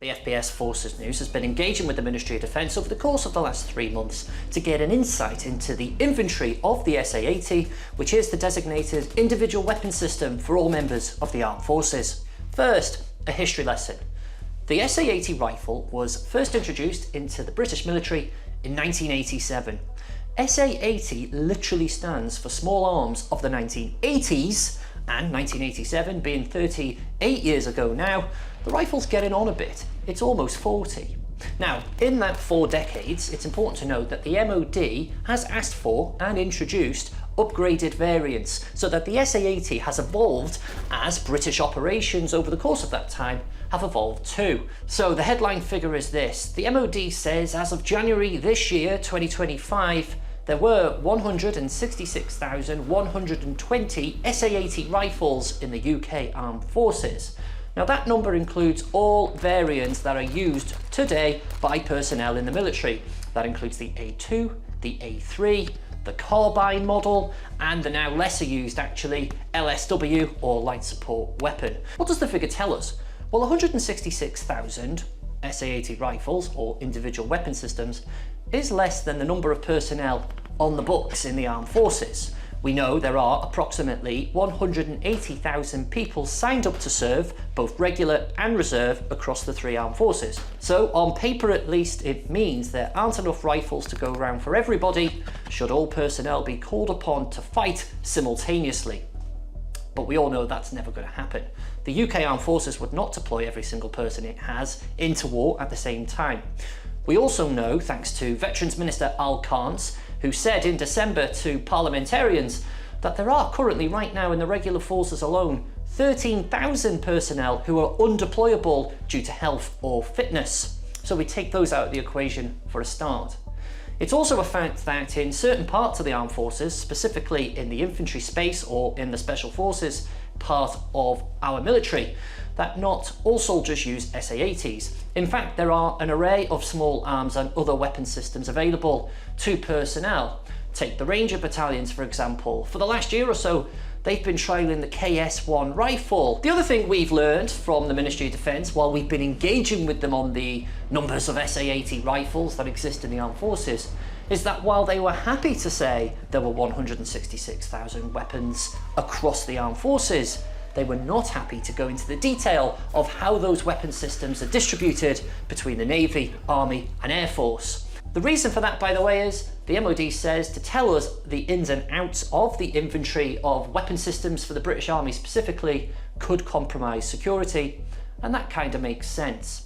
BFBS Forces News has been engaging with the Ministry of Defence over the course of the last 3 months to get an insight into the inventory of the SA80, which is the designated individual weapon system for all members of the armed forces. First, a history lesson. The SA80 rifle was first introduced into the British military in 1987. SA80 literally stands for Small Arms of the 1980s, and 1987 being 38 years ago now, the rifle's getting on a bit. It's almost 40. Now, in that 4 decades, it's important to note that the MOD has asked for and introduced upgraded variants so that the SA80 has evolved as British operations over the course of that time have evolved too. So the headline figure is this: the MOD says as of January this year, 2025, there were 166,120 SA80 rifles in the UK Armed Forces. Now that number includes all variants that are used today by personnel in the military. That includes the A2, the A3, the carbine model, and the now lesser used actually LSW or light support weapon. What does the figure tell us? Well, 166,000 SA80 rifles or individual weapon systems is less than the number of personnel on the books in the armed forces. We know there are approximately 180,000 people signed up to serve, both regular and reserve, across the 3 armed forces. So on paper at least, it means there aren't enough rifles to go around for everybody, should all personnel be called upon to fight simultaneously. But we all know that's never going to happen. The UK Armed Forces would not deploy every single person it has into war at the same time. We also know, thanks to Veterans Minister Al Kans, who said in December to parliamentarians that there are currently right now in the regular forces alone 13,000 personnel who are undeployable due to health or fitness. So we take those out of the equation for a start. It's also a fact that in certain parts of the armed forces, specifically in the infantry space or in the special forces part of our military, that not all soldiers use SA80s. In fact, there are an array of small arms and other weapon systems available to personnel. Take the Ranger battalions, for example. For the last year or so, they've been trialling the KS-1 rifle. The other thing we've learned from the Ministry of Defence while we've been engaging with them on the numbers of SA80 rifles that exist in the armed forces is that while they were happy to say there were 166,000 weapons across the armed forces, they were not happy to go into the detail of how those weapon systems are distributed between the Navy, Army and Air Force. The reason for that, by the way, is the MOD says to tell us the ins and outs of the inventory of weapon systems for the British Army specifically could compromise security, and that kind of makes sense.